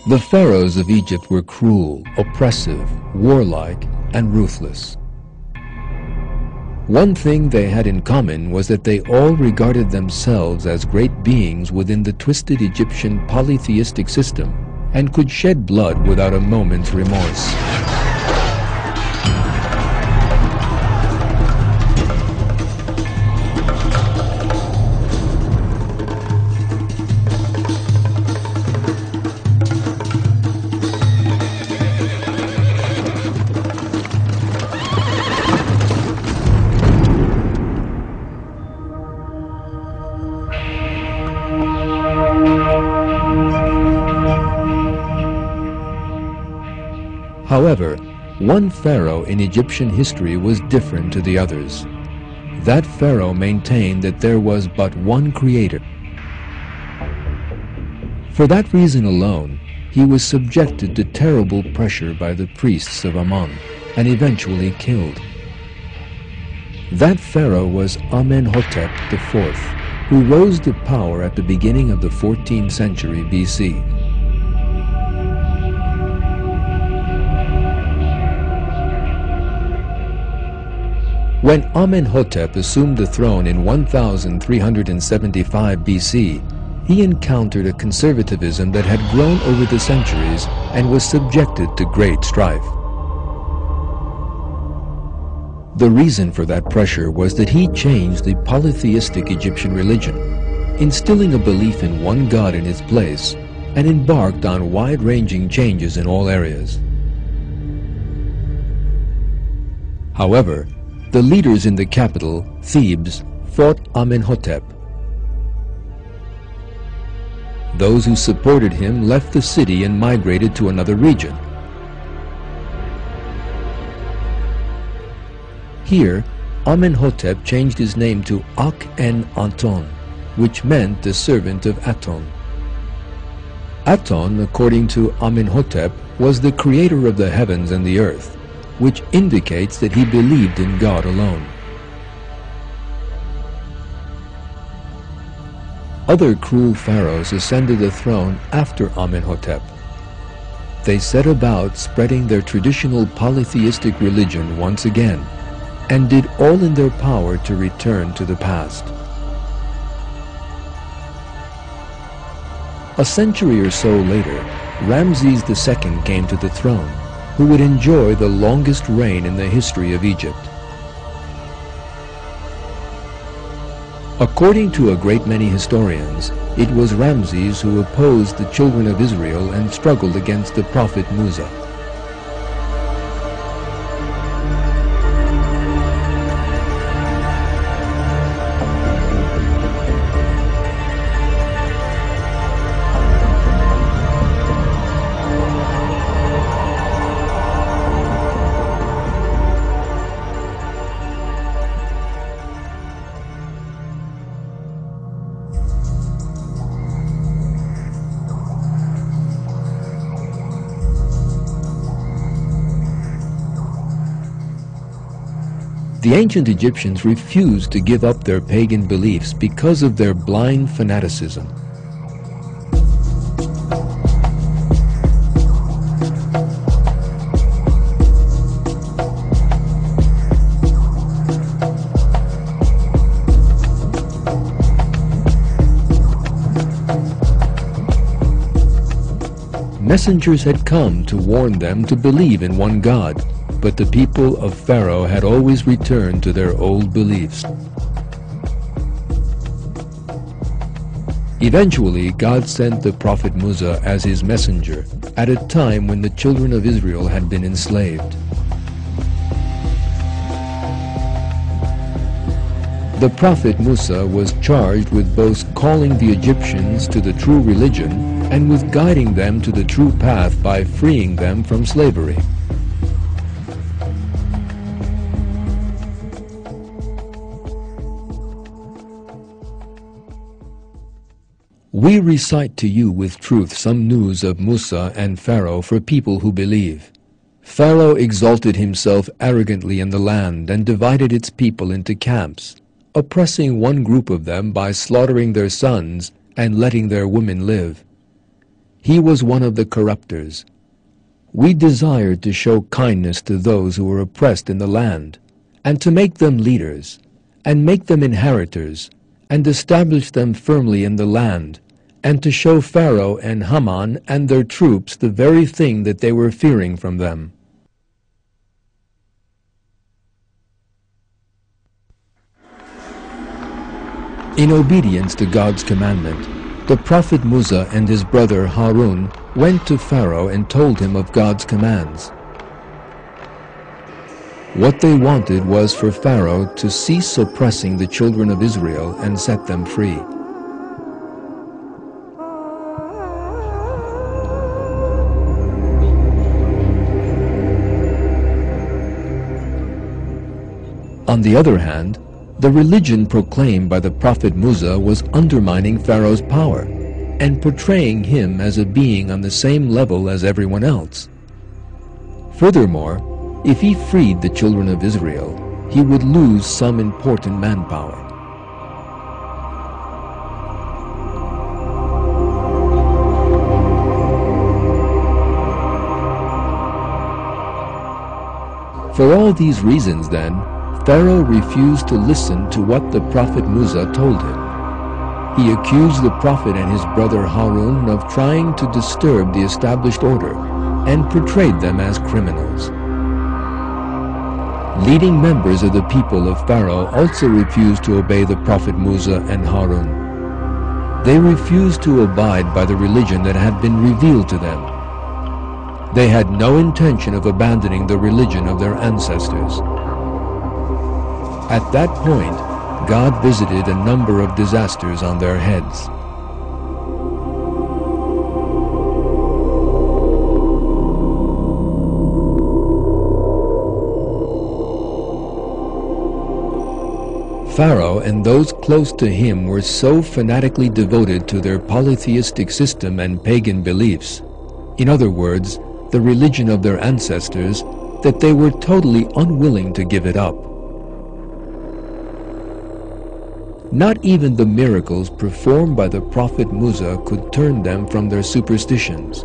The pharaohs of Egypt were cruel, oppressive, warlike, and ruthless. One thing they had in common was that they all regarded themselves as great beings within the twisted Egyptian polytheistic system and could shed blood without a moment's remorse. However, one pharaoh in Egyptian history was different to the others. That pharaoh maintained that there was but one creator. For that reason alone, he was subjected to terrible pressure by the priests of Amun and eventually killed. That pharaoh was Amenhotep IV, who rose to power at the beginning of the 14th century BC. When Amenhotep assumed the throne in 1375 BC, he encountered a conservatism that had grown over the centuries and was subjected to great strife. The reason for that pressure was that he changed the polytheistic Egyptian religion, instilling a belief in one god in its place, and embarked on wide-ranging changes in all areas. However, the leaders in the capital, Thebes, fought Amenhotep. Those who supported him left the city and migrated to another region. Here, Amenhotep changed his name to Akhenaton, which meant the servant of Aton. Aton, according to Amenhotep, was the creator of the heavens and the earth, which indicates that he believed in God alone. Other cruel pharaohs ascended the throne after Amenhotep. They set about spreading their traditional polytheistic religion once again, and did all in their power to return to the past. A century or so later, Ramses II came to the throne, who would enjoy the longest reign in the history of Egypt. According to a great many historians, it was Ramses who opposed the children of Israel and struggled against the prophet Musa. The ancient Egyptians refused to give up their pagan beliefs because of their blind fanaticism. Messengers had come to warn them to believe in one God, but the people of Pharaoh had always returned to their old beliefs. Eventually, God sent the prophet Musa as his messenger at a time when the children of Israel had been enslaved. The prophet Musa was charged with both calling the Egyptians to the true religion and with guiding them to the true path by freeing them from slavery. We recite to you with truth some news of Musa and Pharaoh for people who believe. Pharaoh exalted himself arrogantly in the land and divided its people into camps, oppressing one group of them by slaughtering their sons and letting their women live. He was one of the corruptors. We desired to show kindness to those who were oppressed in the land, and to make them leaders, and make them inheritors, and establish them firmly in the land, and to show Pharaoh and Haman and their troops the very thing that they were fearing from them. In obedience to God's commandment, the prophet Musa and his brother Harun went to Pharaoh and told him of God's commands. What they wanted was for Pharaoh to cease oppressing the children of Israel and set them free. On the other hand, the religion proclaimed by the prophet Musa was undermining Pharaoh's power and portraying him as a being on the same level as everyone else. Furthermore, if he freed the children of Israel, he would lose some important manpower. For all these reasons, then, Pharaoh refused to listen to what the prophet Musa told him. He accused the prophet and his brother Harun of trying to disturb the established order and portrayed them as criminals. Leading members of the people of Pharaoh also refused to obey the prophet Musa and Harun. They refused to abide by the religion that had been revealed to them. They had no intention of abandoning the religion of their ancestors. At that point, God visited a number of disasters on their heads. Pharaoh and those close to him were so fanatically devoted to their polytheistic system and pagan beliefs, in other words, the religion of their ancestors, that they were totally unwilling to give it up. Not even the miracles performed by the prophet Musa could turn them from their superstitions.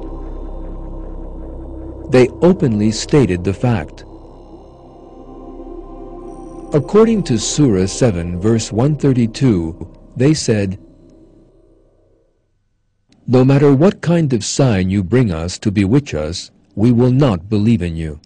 They openly stated the fact. According to Surah 7, verse 132, they said, "No matter what kind of sign you bring us to bewitch us, we will not believe in you."